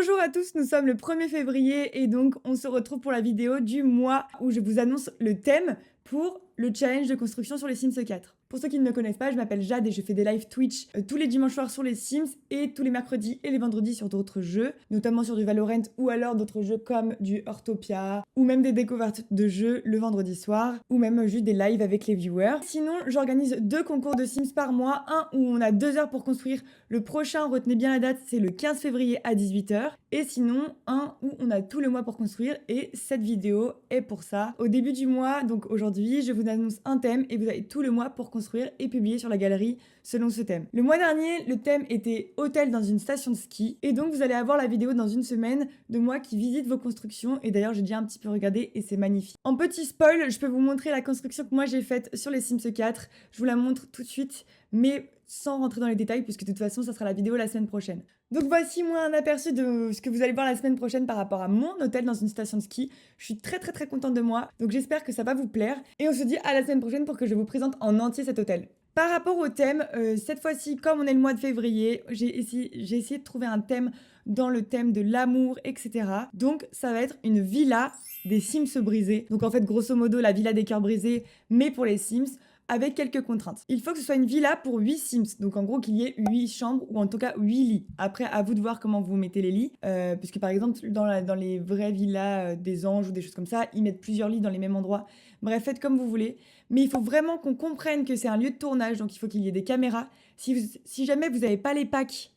Bonjour à tous, nous sommes le 1er février et donc on se retrouve pour la vidéo du mois où je vous annonce le thème pour le challenge de construction sur les Sims 4. Pour ceux qui ne me connaissent pas, je m'appelle Jade et je fais des live Twitch tous les dimanches soirs sur les Sims et tous les mercredis et les vendredis sur d'autres jeux, notamment sur du Valorant ou alors d'autres jeux comme du Heartopia ou même des découvertes de jeux le vendredi soir ou même juste des lives avec les viewers. Sinon, j'organise 2 concours de Sims par mois, un où on a 2 heures pour construire, le prochain, retenez bien la date, c'est le 15 février à 18h et sinon un où on a tout le mois pour construire et cette vidéo est pour ça. Au début du mois, donc aujourd'hui, je vous annonce un thème et vous avez tout le mois pour construire et publier sur la galerie selon ce thème. Le mois dernier, le thème était hôtel dans une station de ski et donc vous allez avoir la vidéo dans une semaine de moi qui visite vos constructions et d'ailleurs j'ai déjà un petit peu regardé et c'est magnifique. En petit spoil, je peux vous montrer la construction que moi j'ai faite sur les Sims 4. Je vous la montre tout de suite mais sans rentrer dans les détails puisque de toute façon ça sera la vidéo la semaine prochaine. Donc voici moi un aperçu de ce que vous allez voir la semaine prochaine par rapport à mon hôtel dans une station de ski. Je suis très contente de moi, donc j'espère que ça va vous plaire et on se dit à la semaine prochaine pour que je vous présente en entier cet hôtel. Par rapport au thème, cette fois-ci, comme on est le mois de février, j'ai essayé de trouver un thème dans le thème de l'amour, etc. Donc, ça va être une villa des Sims brisés. Donc, en fait, grosso modo, la villa des cœurs brisés, mais pour les Sims, avec quelques contraintes. Il faut que ce soit une villa pour 8 Sims. Donc, en gros, qu'il y ait 8 chambres ou en tout cas 8 lits. Après, à vous de voir comment vous mettez les lits. Puisque, par exemple, dans les vraies villas des anges ou des choses comme ça, ils mettent plusieurs lits dans les mêmes endroits. Bref, faites comme vous voulez. Mais il faut vraiment qu'on comprenne que c'est un lieu de tournage, donc il faut qu'il y ait des caméras. Si jamais vous n'avez pas les packs,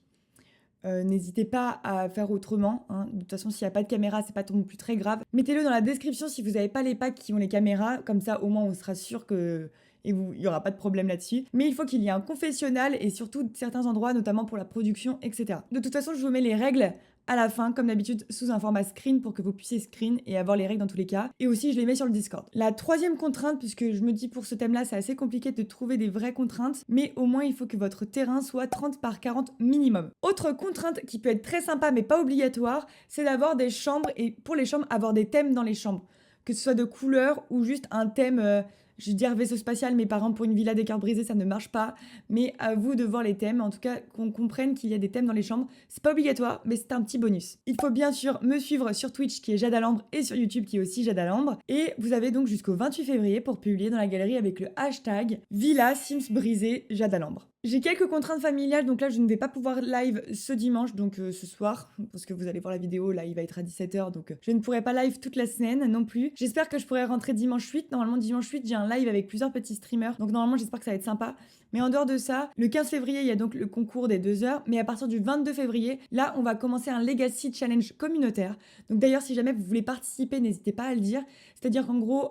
n'hésitez pas à faire autrement. Hein. De toute façon, s'il n'y a pas de caméra, c'est pas non plus très grave. Mettez-le dans la description si vous n'avez pas les packs qui ont les caméras. Comme ça, au moins, on sera sûr que... il n'y aura pas de problème là-dessus. Mais il faut qu'il y ait un confessionnal et surtout certains endroits, notamment pour la production, etc. De toute façon, je vous mets les règles à la fin, comme d'habitude, sous un format screen pour que vous puissiez screen et avoir les règles dans tous les cas. Et aussi, je les mets sur le Discord. La troisième contrainte, puisque je me dis pour ce thème-là, c'est assez compliqué de trouver des vraies contraintes, mais au moins, il faut que votre terrain soit 30 par 40 minimum. Autre contrainte qui peut être très sympa, mais pas obligatoire, c'est d'avoir des chambres, et pour les chambres, avoir des thèmes dans les chambres. Que ce soit de couleur ou juste un thème... je veux dire vaisseau spatial, mais par exemple pour une villa des cœurs brisés, ça ne marche pas. Mais à vous de voir les thèmes, en tout cas qu'on comprenne qu'il y a des thèmes dans les chambres. C'est pas obligatoire, mais c'est un petit bonus. Il faut bien sûr me suivre sur Twitch qui est Jade Alambre et sur YouTube qui est aussi Jade Alambre. Et vous avez donc jusqu'au 28 février pour publier dans la galerie avec le hashtag Villa Sims Brisé Jade Alambre. J'ai quelques contraintes familiales, donc là je ne vais pas pouvoir live ce dimanche, donc ce soir, parce que vous allez voir la vidéo, là il va être à 17h, donc je ne pourrai pas live toute la semaine non plus. J'espère que je pourrai rentrer dimanche 8, normalement dimanche 8 j'ai un live avec plusieurs petits streamers, donc normalement j'espère que ça va être sympa. Mais en dehors de ça, le 15 février il y a donc le concours des 2 heures, mais à partir du 22 février, là on va commencer un Legacy Challenge communautaire. Donc d'ailleurs si jamais vous voulez participer, n'hésitez pas à le dire, c'est-à-dire qu'en gros,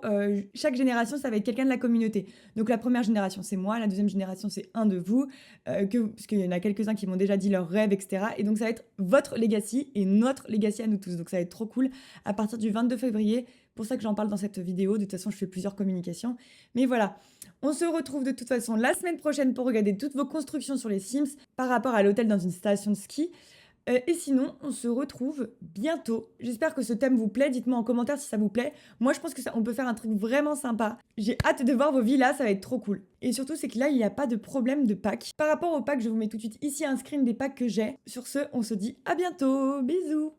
chaque génération ça va être quelqu'un de la communauté. Donc la première génération c'est moi, la deuxième génération c'est un de vous, parce qu'il y en a quelques-uns qui m'ont déjà dit leurs rêves, etc. Et donc ça va être votre legacy et notre legacy à nous tous. Donc ça va être trop cool à partir du 22 février. Pour ça que j'en parle dans cette vidéo. De toute façon, je fais plusieurs communications. Mais voilà, on se retrouve de toute façon la semaine prochaine pour regarder toutes vos constructions sur les Sims par rapport à l'hôtel dans une station de ski. Et sinon, on se retrouve bientôt. J'espère que ce thème vous plaît. Dites-moi en commentaire si ça vous plaît. Moi, je pense que on peut faire un truc vraiment sympa. J'ai hâte de voir vos villas, ça va être trop cool. Et surtout, c'est que là, il n'y a pas de problème de pack. Par rapport aux packs, je vous mets tout de suite ici un screen des packs que j'ai. Sur ce, on se dit à bientôt. Bisous!